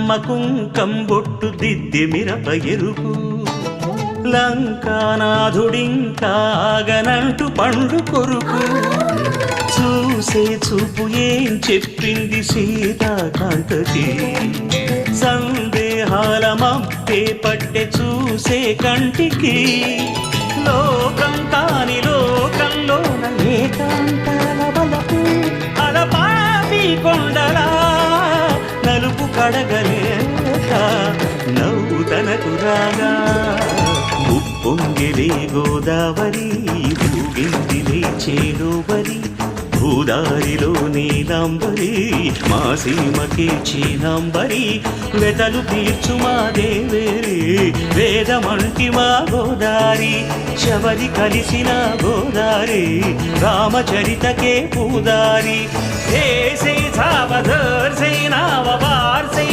కమ్మ కుంకంబొట్టు దిద్ది మిరప ఎరుపు లంకానాథుడింకాగనంటూ పండు కొరుకు చూసే చూపు ఏం చెప్పింది సీతాకాంతకి సందేహాల మప్పే పట్టె చూసే కంటికి లోకం కాని లోకంలోన ఏకాంతాల బలపు అలపాపి కొండలా నలుపు కడగలేక నవ్వు తనకు రాగా ఉప్పొంగిలే గోదావరి ఊగిందిలే చేలోబరి భూదారిలో నీలాంబరి మా సీమకే చీనాంబరి వెతలు తీర్చు మా దేవేరి వేదమంటి మా గోదారి శబరి కలిసిన గోదారి రామచరితకే పూదారి ఏ సే సావధర్ సే నావవార్ సే